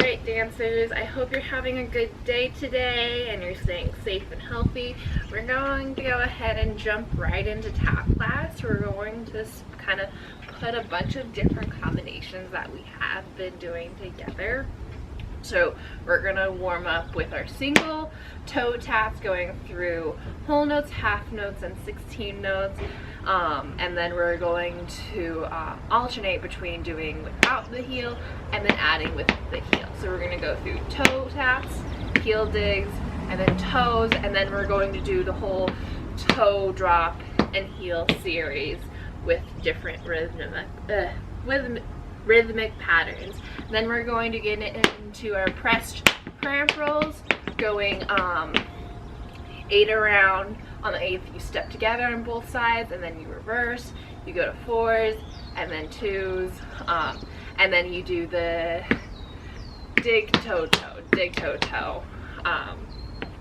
Alright dancers, I hope you're having a good day today and you're staying safe and healthy. We're going to go ahead and jump right into tap class. We're going to kind of put a bunch of different combinations that we have been doing together. So we're going to warm up with our single toe taps, going through whole notes, half notes, and 16 notes. And then we're going to alternate between doing without the heel and then adding with the heel. So we're going to go through toe taps, heel digs, and then toes, and then we're going to do the whole toe drop and heel series with different rhythmic patterns. Then we're going to get into our pressed cramp rolls, going 8 around. On the 8th you step together on both sides and then you reverse, you go to 4s and then 2s, and then you do the dig toe toe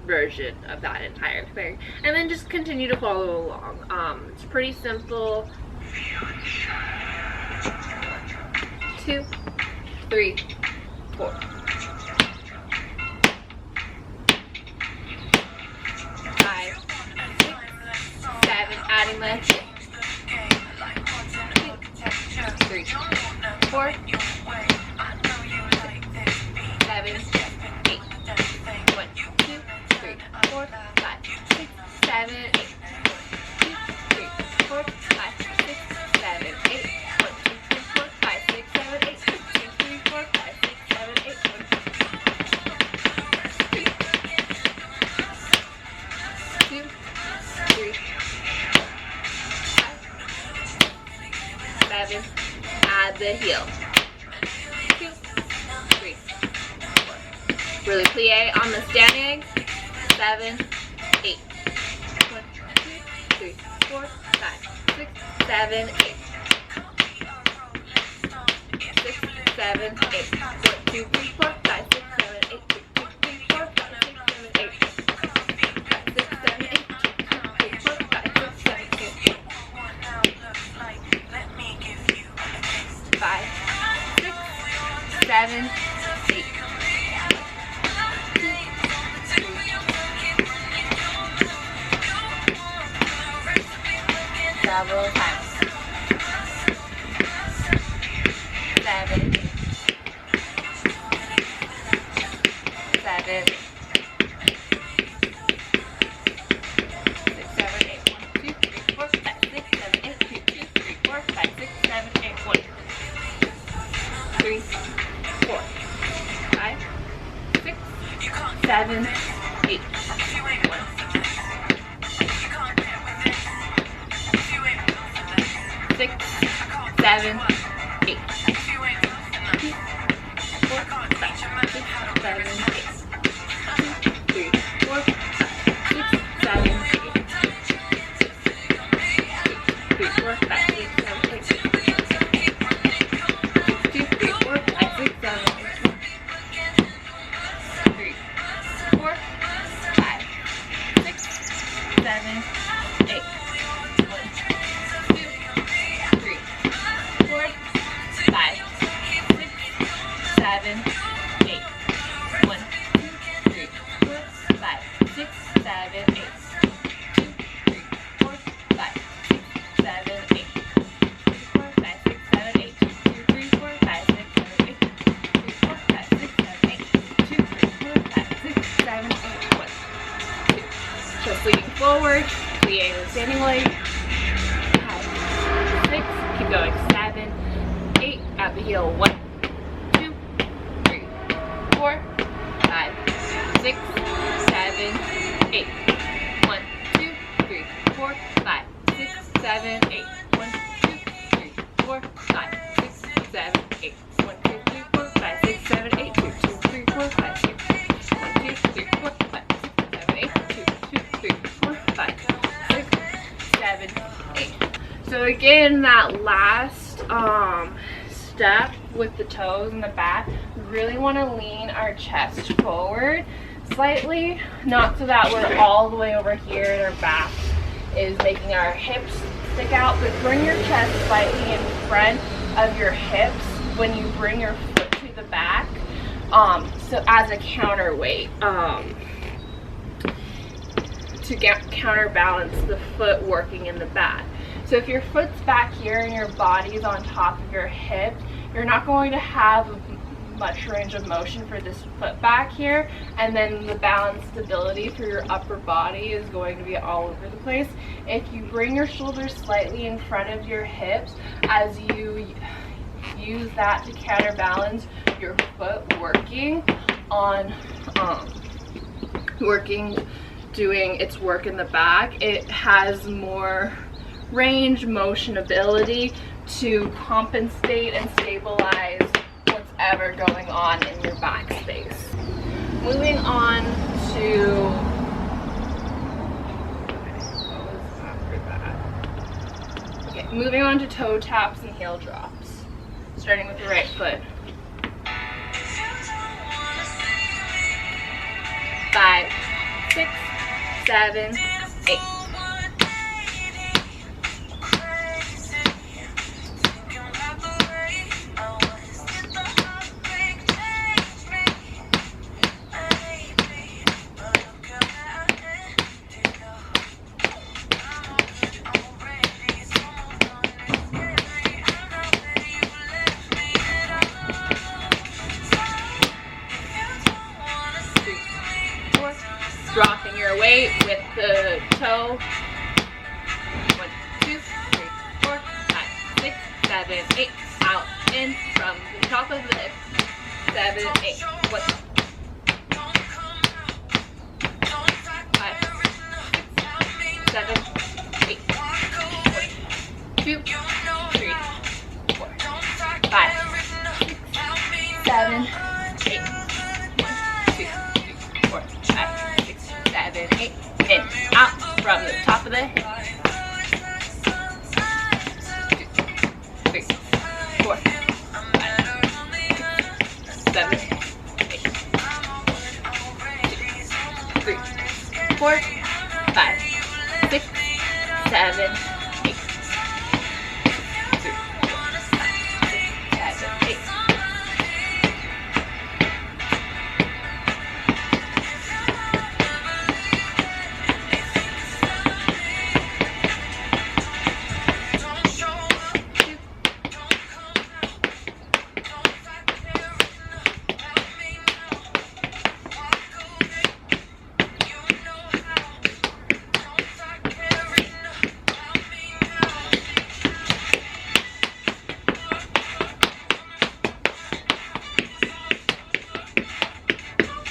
version of that entire thing, and then just continue to follow along. It's pretty simple. 2, 3, 4. 5, 6, 7, adding the 2, 3, 4, 7, 8, 1, 2, 3, 4, 5, 6, 7, 8, 2, 3, 4, 5, 6, 7, 8, 1, 2, 3, 4, 5, 6, 7, 8, 2, 3, 4, 5, 6, 7, 8, 1, 2, 3, 7, add the heel. 2, 3, 4. Really plie on the standing. 7, 8. 1, 2, 3, 4, 5, 6, 7, 8. 6, 7, 8. 1, 2, 3, 4, 5, 6, 7, 8. 2, 3, 4, 5, 6, 7, 8. 5, 6, 7, 8. 2, 3, 4, 5, 6, 7, 8. 5, 6, 7, 8. Several times. 7, 7, 6, 7, 8. 1, 2, 3, 4, 5, 6, 7, 8. 2, 3, 4, 5, 6, 7, 8. 1, 3, 4, 5, 6, 7, 8. 1, 6, 7, 8. 2, 4, 5, 6, 7, 8. 2, 3, 4, 5, 6, 7, 8. 2, 3, 4, 5, 6, 7, 8. 2, 3, 4, 5, 6, 7, 8. 3, 4, 5, 6, 7, 8. 1, 2, 3, 4, 5, 6, 7, 8. 1, 2, 3, 4, 5, 6, 7, 8. 2, 3, 4, 5, 6, 7, 8. 4, 5, 6, 7, 8. 2, 3, 4, 5, 6, 7, 8. 3, 4, 5, 6, 7, 8. 2, 3, 4, 5, 6, 7, 8. 1, 2. Just leaning forward, plie the standing leg. 5, 6. Keep going. 7, 8. At the heel. 1, 2, 3, 4, 5, 6, 7, 8. 1, 2, 3, 4, 5, 6, 7, 8. 1, 2, 3, 4, 5, 6, 7, 8. 1, 2, 3, 4, 5, 6, 7, 8. 2, 2, 3, 4, 5, 6. 1, 2, 3, 4, 5, 6, 7, 8. 2, 2, 3, 4, 5, 6, 7, 8. So again, that last step with the toes and the back, we really want to lean our chest forward slightly, not so that we're all the way over here and our back is making our hips stick out, but bring your chest slightly in front of your hips when you bring your foot to the back. So as a counterweight, to counterbalance the foot working in the back. So if your foot's back here and your body's on top of your hip, you're not going to have much range of motion for this foot back here, and then the balance stability for your upper body is going to be all over the place. If you bring your shoulders slightly in front of your hips as you use that to counterbalance your foot working on doing its work in the back, it has more range, motion ability to compensate and stabilize what's ever going on in your back space. Moving on to, moving on to toe taps and heel drops, starting with the right foot. 5, 6, 7, 8. Dropping your weight with the toe. 1, 2, 3, 4, 5, 6, 7, 8. Out, in, from the top of the hip. 7, 8. 1, 5, 6, 7, 8. 1, 2, 3, 4, 5, 6, 7, 8. 1, 2, 3, 4, 5. 7, 8, in, out, from the top of the hip. 2, 3, 4, 5, 6, 7, 8. 2, 3, 4, 5, 6, 7, 8. 2, 4, 5, 6,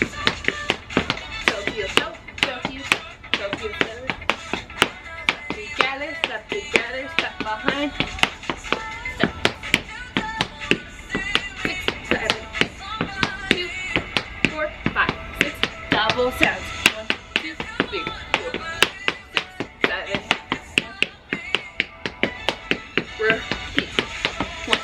7, 8. Step together, step behind, step. 6, 7, 2, 4, 5, 6. Double sounds. 1, 2, 3, 4, 6, 7. Repeat. 1, 2.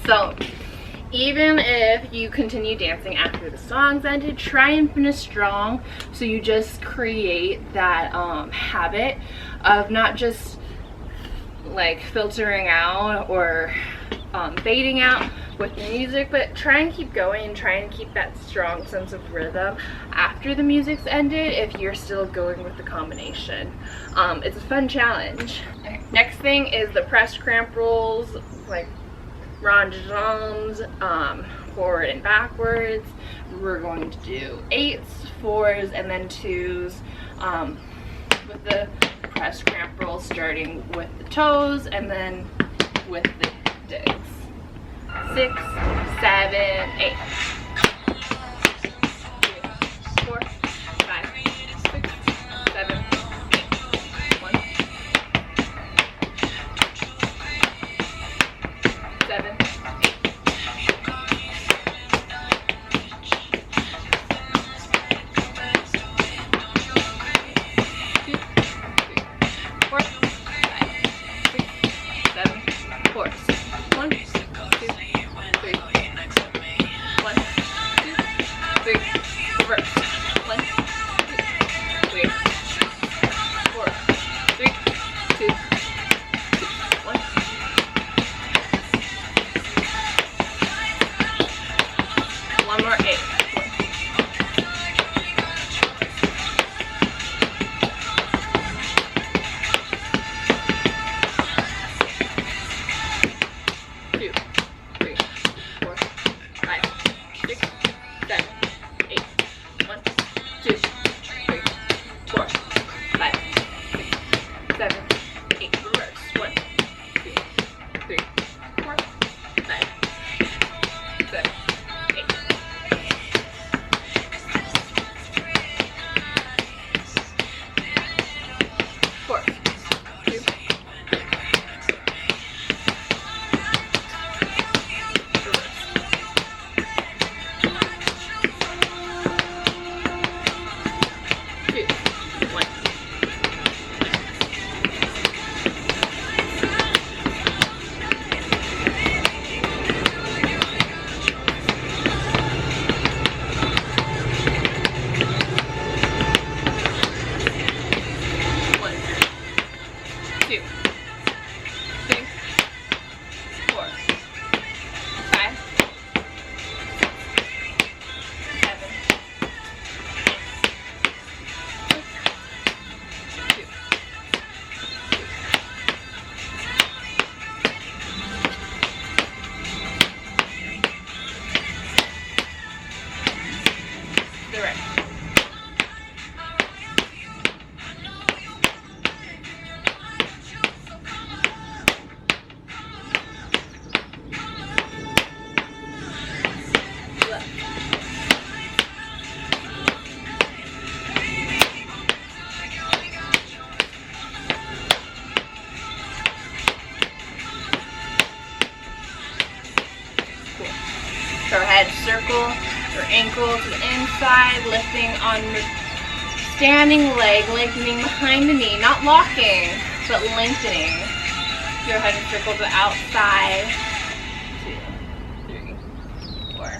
So even if you continue dancing after the song's ended, try and finish strong so you just create that habit of not just like filtering out or fading out with the music, but try and keep going and try and keep that strong sense of rhythm after the music's ended if you're still going with the combination. It's a fun challenge. Okay. Next thing is the press cramp rolls, like ronde-jambs, forward and backwards. We're going to do 8s, 4s, and then 2s with the press cramp rolls, starting with the toes and then with the digs. 6, 7, 8. 4, 5, 6, 7, 8. 1, 7, 8. 2, 3, 4, 5, 6, 7, 4. 1, 2, 3, 1, 2, 3, reverse. 1, 2, 3, 4, 3, 2, 1. One more 8. 2, 3, 4, 5, 6, 7, 8. 1, 2, 3, 4, 5, 6, 7, 8. Reverse. 1, 2, 3, 4, 5, 7, 8. 4, 2, direct. Left. Cool. Go ahead, circle your ankle to the inside, lifting on your standing leg, lengthening behind the knee, not locking, but lengthening. Go ahead and circle to the outside. 2, 3, 4.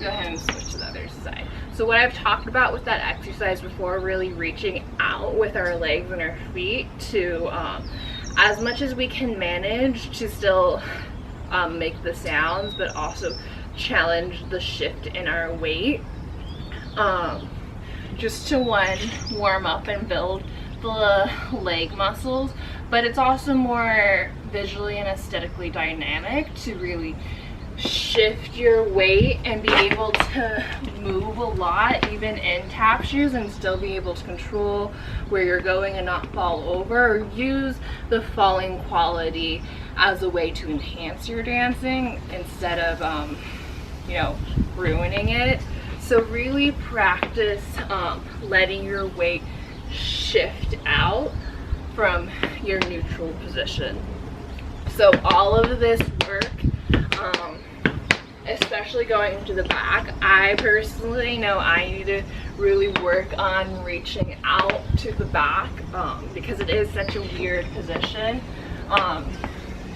Go ahead and switch to the other side. So what I've talked about with that exercise before, really reaching out with our legs and our feet to as much as we can manage to still make the sounds, but also challenge the shift in our weight, just to warm up and build the leg muscles, but it's also more visually and aesthetically dynamic to really shift your weight and be able to move a lot even in tap shoes and still be able to control where you're going and not fall over, or use the falling quality as a way to enhance your dancing instead of ruining it. So really practice letting your weight shift out from your neutral position. So all of this work, especially going into the back, I personally know I need to really work on reaching out to the back because it is such a weird position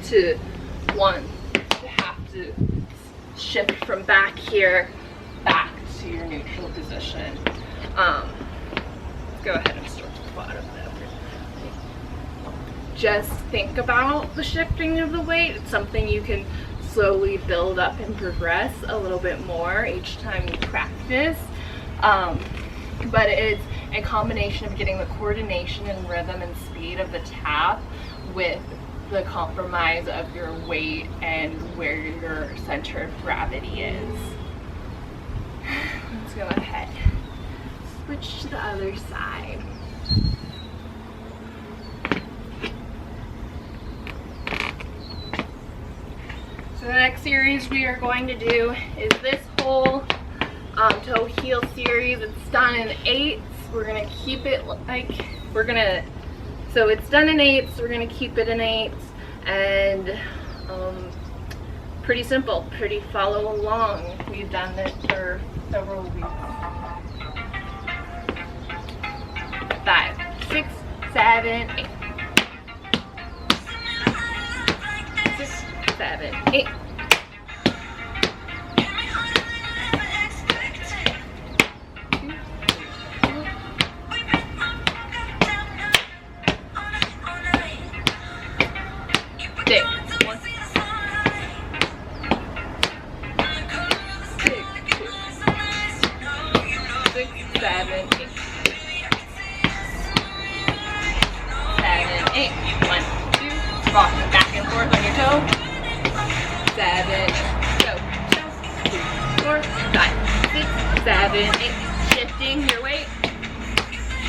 to have to shift from back here back to your neutral position. Go ahead and start to the bottom. Just think about the shifting of the weight. It's something you can slowly build up and progress a little bit more each time you practice. But it's a combination of getting the coordination and rhythm and speed of the tap with the compromise of your weight and where your center of gravity is. Let's go ahead. Switch to the other side. So the next series we are going to do is this whole toe heel series. It's done in 8s. We're gonna keep it like so it's done in 8s. We're gonna keep it in 8s, and pretty simple. Pretty follow along. We've done it for several weeks. 5, 6, 7, 8. 6, 7, 8. Six. 1, 6, 7, 8. 7, 8. 1, 2. Rocking back and forth on your toe. 7, go, 2, 4, 5, 6, 7, 8. Shifting your weight.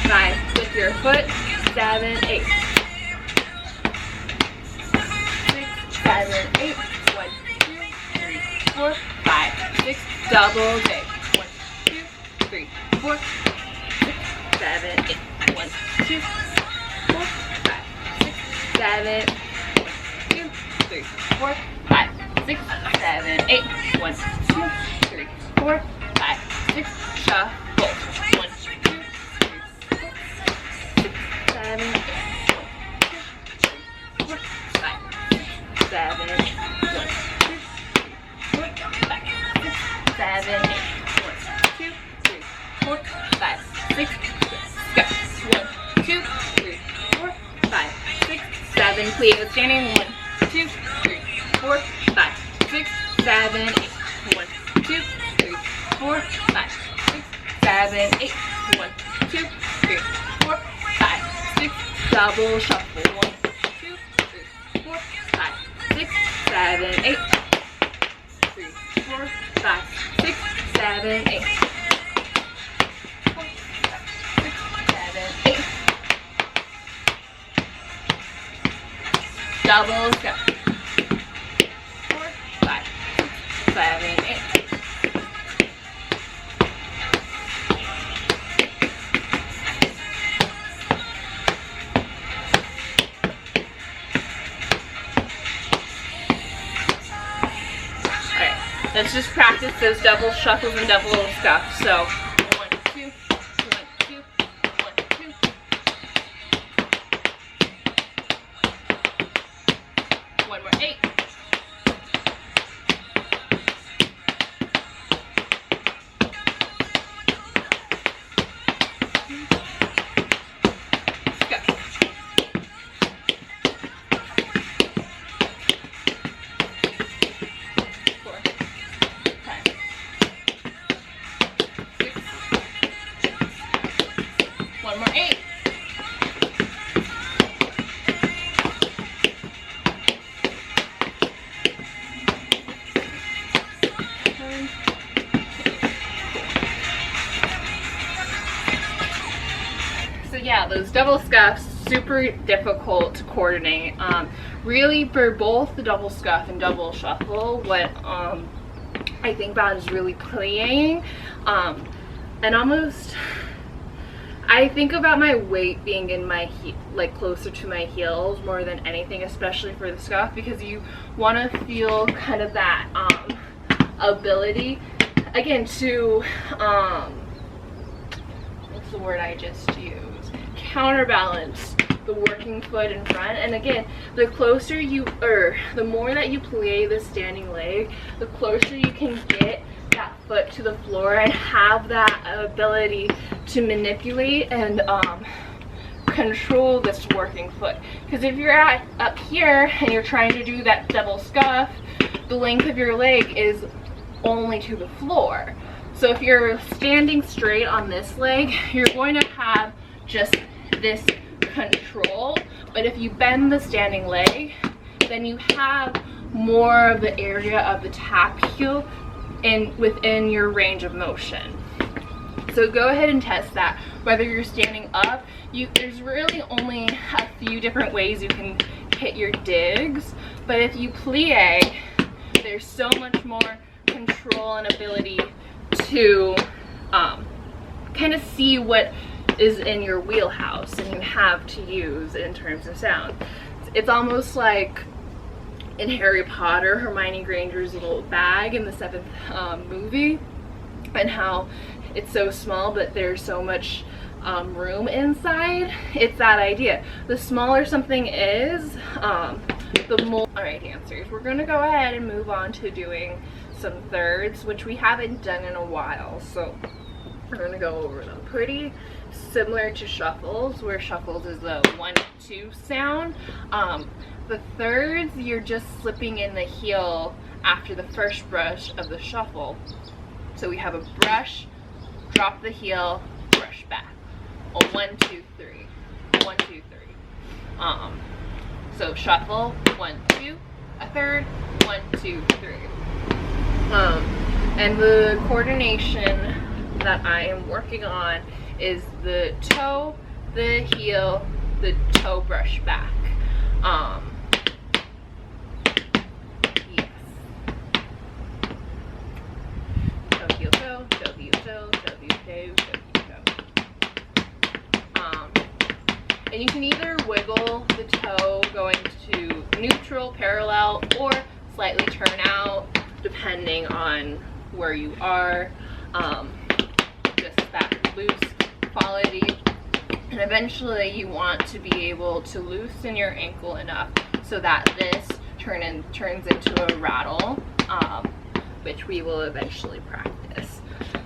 5 with your foot. 7, 8. 7, 8. 1, 2, 3, 4, 5, 6. Double take. 1, 2, 3, 4, 6, 7, 8. 1, 2, 4, 5, 6, 7. 1, 2, 3, 4, 5, 6, 7, 8. 1, 2, 3, 4, 5, 6. Shuffle. 1, 2, 3, 4, 6, 7, 8. 1, 2, 3, 4, 5, 6, 7, 8. 1, 2, 3, 4, 5, 6, 7, 8. 1, 2, 3, 4, 5, 6. Go. 1, 2, 3, 4, 5, 6, 7. Plie standing. 1, 2, 3, 4, 5, 6, 7, 8. 1, 2, 3, 4, 5, 6, 7, 8. 1, 2, 3, 4, 5, 6. Double shuffle. 1, 2, 3, 4, 5, 6, 7, 8. 3, 4, 5, 6, 7, 8. 4, 5, 6, 7, 8. Doubles go. 4, 5, 6, 7, 8. Alright, let's just practice those double shuffles and double scuffs. So 1, 2, 1, 2, 1, 2. One more. 8. Go. 4, 5, 6. One more. 8. So yeah, those double scuffs, super difficult to coordinate. Really, for both the double scuff and double shuffle, what I think about is really playing, and almost, I think about my weight being in my like closer to my heels more than anything, especially for the scuff, because you want to feel kind of that ability again to what's the word I just used? Counterbalance the working foot in front. And again, the closer you, or the more that you plie the standing leg, the closer you can get that foot to the floor and have that ability to manipulate and control this working foot. Because if you're up here and you're trying to do that double scuff, the length of your leg is only to the floor. So if you're standing straight on this leg, you're going to have just this control. But if you bend the standing leg, then you have more of the area of the tap heel within your range of motion. So go ahead and test that. Whether you're standing up, there's really only a few different ways you can hit your digs. But if you plie there's so much more control and ability to kind of see what is in your wheelhouse and you have to use in terms of sound. It's almost like in Harry Potter, Hermione Granger's little bag in the 7th movie, and how it's so small but there's so much room inside. It's that idea. The smaller something is, the more. Alright, dancers, we're gonna go ahead and move on to doing some thirds, which we haven't done in a while, so we're gonna go over them. Pretty similar to shuffles, where shuffles is the 1-2 sound. The thirds, you're just slipping in the heel after the first brush of the shuffle. So we have a brush, drop the heel, brush back. A 1, 2, 3. 1, 2, 3. So shuffle, 1, 2, a third, 1, 2, 3. And the coordination that I am working on is the toe, the heel, the toe, brush back. Yes. Toe, heel, toe, toe, heel, toe, toe, heel, toe, toe, heel, toe. And you can either wiggle the toe going to neutral, parallel, or slightly turn out, depending on where you are. Just that loose quality. And eventually you want to be able to loosen your ankle enough so that this turns into a rattle, which we will eventually practice.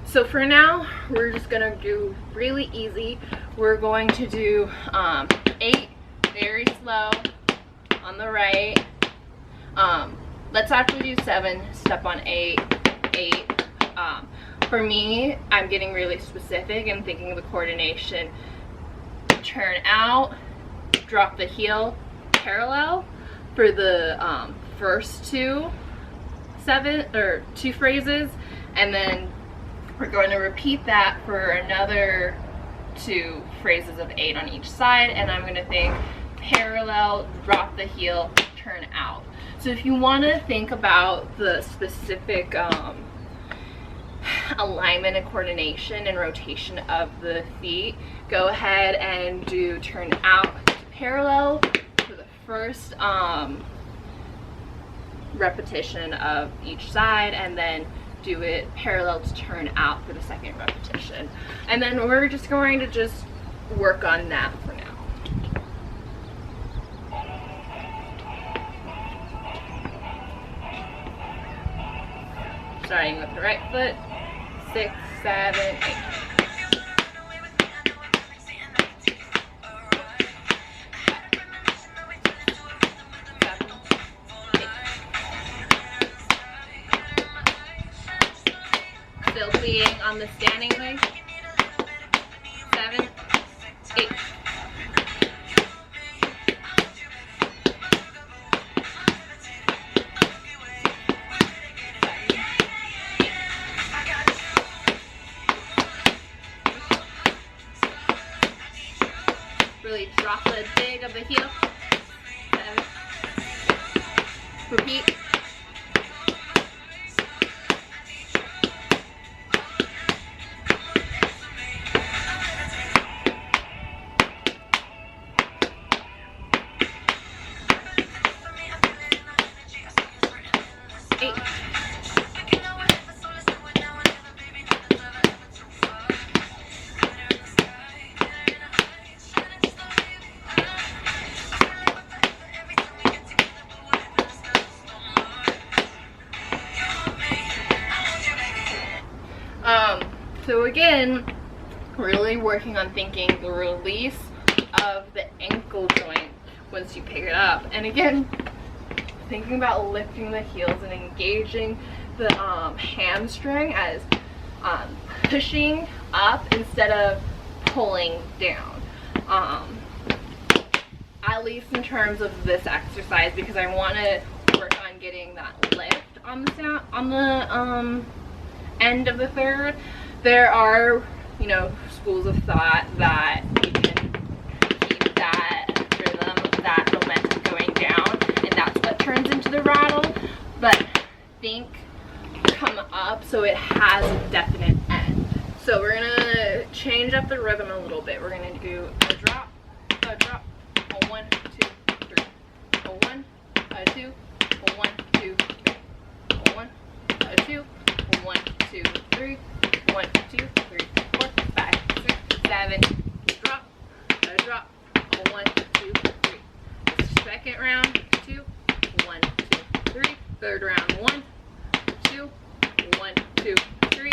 So for now, we're just gonna do really easy. We're going to do 8 very slow on the right. Let's actually do 7, step on 8, 8. For me, I'm getting really specific and thinking of the coordination. Turn out, drop the heel, parallel for the first 2 phrases, and then we're going to repeat that for another 2 phrases of 8 on each side, and I'm going to think parallel, drop the heel, turn out. So if you want to think about the specific alignment and coordination and rotation of the feet, go ahead and do turn out to parallel for the first repetition of each side, and then do it parallel to turn out for the second repetition. And then we're just going to just work on that for now. Starting with the right foot, 6, 7, 8. Still being on the standing leg. 7, 8. Really drop the dig of the heel. 7. Repeat. So again, really working on thinking the release of the ankle joint once you pick it up. And again, thinking about lifting the heels and engaging the hamstring as pushing up instead of pulling down. At least in terms of this exercise, because I want to work on getting that lift on the end of the third. There are, schools of thought that you can keep that rhythm, that momentum going down, and that's what turns into the rattle. But think come up so it has a definite end. So we're gonna change up the rhythm a little bit. We're gonna do a drop, a 1, 2, 3, a 1, a 2, a 1, 2, 3, a 1, a 2, a 1, 2, 3, 1, 2, 3, 4, 5, 6, 7, drop, a drop, a 1, 2, 3. Second round, 2, 1, 2, 3. Third round, 1, 2, 1, 2, 3,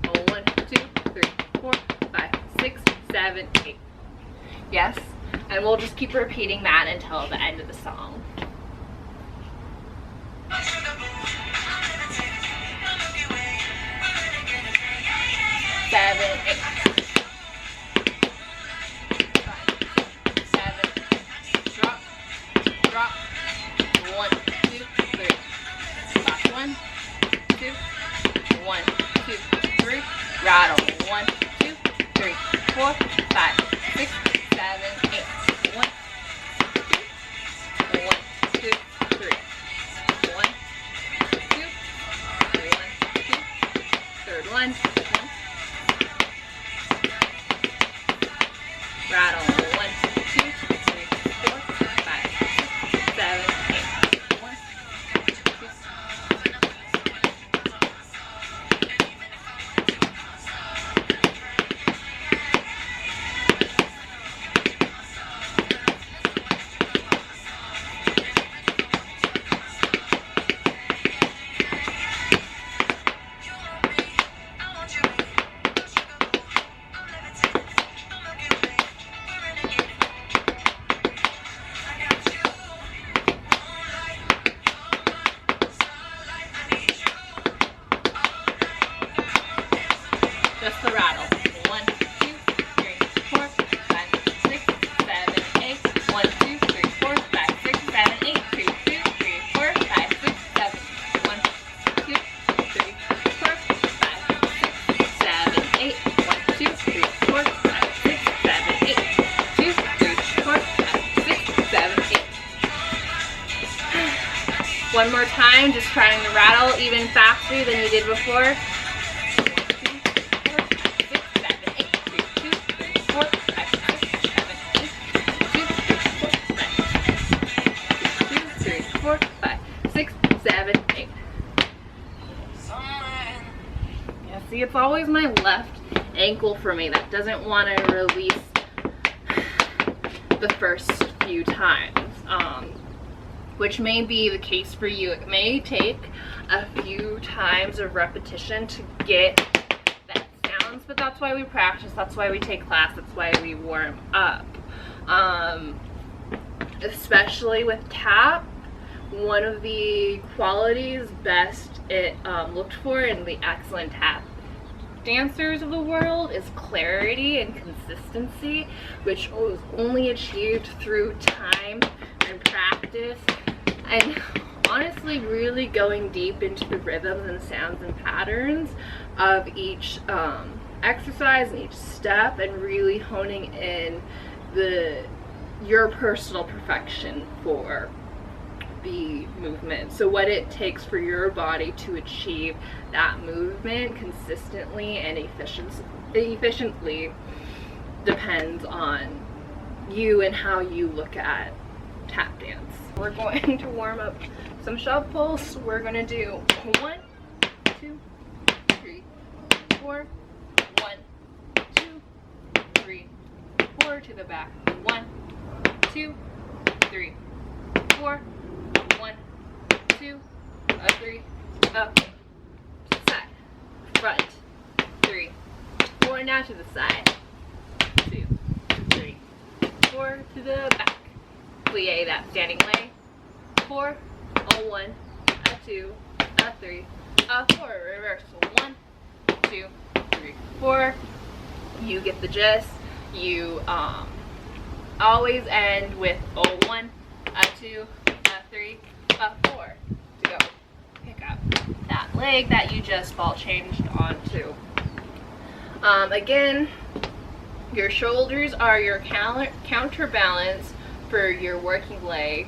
a 1, 2, 3, 4, 5, 6, 7, 8. Yes, and we'll just keep repeating that until the end of the song. 7, 8. 5, 7, drop, drop, 1, 2, 3. Stop, 1, 2, 1, 2, 3. Rattle, 1, 2, 3, 4, 5, 6, 7, 8. 1, 2, 1, 2, 3. 1, 2, 1, 2. Third one. Rattle, 1, 2, 3, 4, 5, 6, 7, 8. 1, 2, 3. Just the rattle. 1, 2, 3, 4, 5, 6, 7, 8. 1, 2, 3, 4, 5, 6, 7, 8. 2, 2, 3, 4, 5, 6, 7. 1, 2, 3, 4, 5, 6, 7, 8. 1, 2, 3, 4, 5, 6, 7, 8. 2, 3, 4, 5, 6, 7, 8. One more time, just trying to rattle even faster than you did before. 4, 5, 6, 7, 8. Yeah, see, it's always my left ankle for me that doesn't want to release the first few times, which may be the case for you. It may take a few times of repetition to get that sounds, but that's why we practice, that's why we take class, that's why we warm up. Especially with tap, one of the qualities best it looked for in the excellent tap dancers of the world is clarity and consistency, which was only achieved through time and practice, and honestly really going deep into the rhythms and sounds and patterns of each exercise and each step, and really honing in your personal perfection for the movement. So what it takes for your body to achieve that movement consistently and efficiently depends on you and how you look at tap dance. We're going to warm up some shove pulse. We're going to do 1, 2, 3, 4, 1, 2, 3, 4 to the back. 1, 2, 3, 4, 1, 2, 3, up, side, front, 3, 4, now to the side, 2, 3, 4 to the back, plie that standing leg, 4, a 1, a 2, a 3, a 4, reversal, 1, 2, 3, 4, you get the gist. You always end with a 1, a 2, a 3, a 4 to go pick up that leg that you just ball changed onto. Again, your shoulders are your counterbalance for your working leg,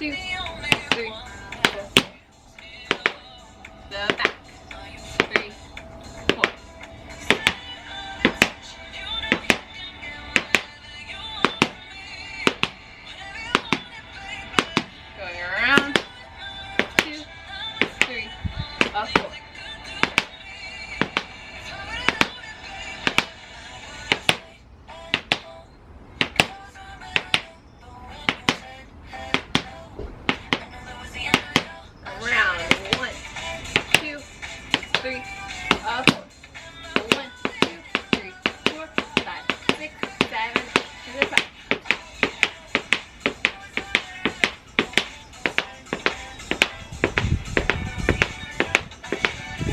2, 3, 4. The back. 3, 4. Going around. 2, 3, 4. Around. 1, 2, 3, 4. 1, 2, 3, 4, 5, 6, 7, to the back.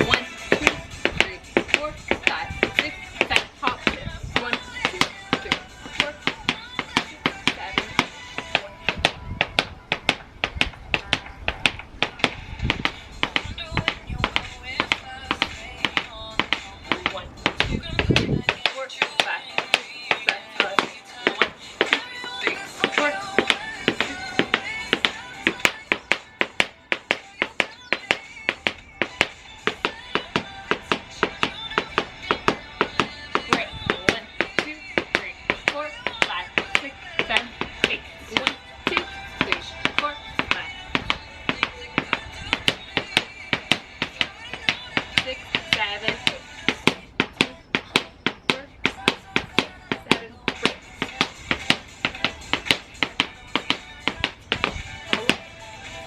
1, 2, 3, 4, 5, 6, 7. Hop shift. 1, 2, 3, 4, 6, 7. 1, 2, 3, 4, 5, 6, 7. 1, 2, 3, 4. Great. 1, 2, 3, 4, 5, 6, 7, 8. 1, 2, 3, 4, 5, 6, 7, 8. 2, 4,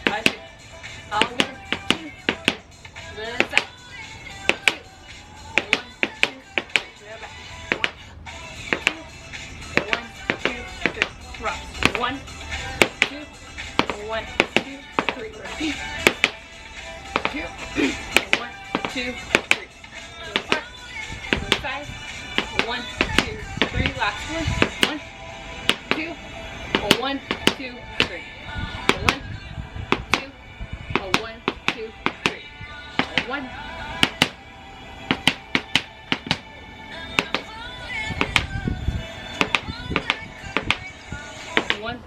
5, 7, 8. All 1, 2, the side. 2, 1, 2, 3, to the back. 1, 2, 3, cross. 1, 2, 1, 2, 3, repeat. 2, 1, 2, 3. To the front, to the side. 1, 2, 3. Last one. 1, 2, 1, 2, 3. 1, 2, 1, 2, 3. 1. 1,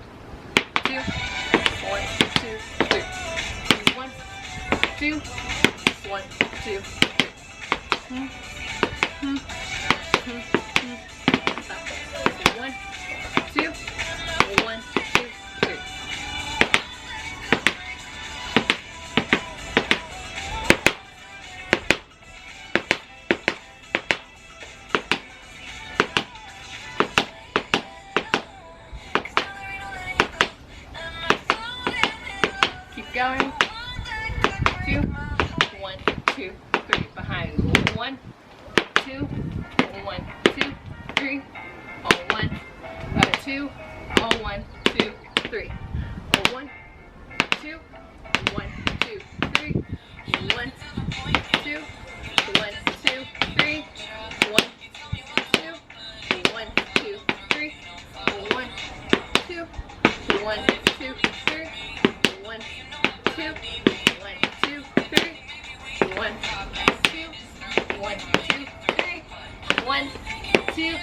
2, 1, 2, 3. 1, 2, 1, 2, 3. 1, 2, 1, 2, 3. Keep going. 2, 1, 2, 3. Behind. 1, 2, 1, 2, 3. 1, 2, 1, 2, 3. 1, 2, 1, 2, 3. 1, 2, 1, 2, 3. 1, 2, 1, 2, 3. 1, 2, 1, 2, 3. 1, 2, 1, 2, 3. 1, 2, 1, 2, 3. 1, 2,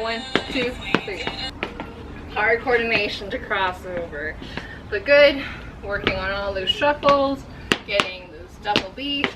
1, 2, 3. Hard coordination to cross over, but good. Working on all those shuffles, getting those double beats.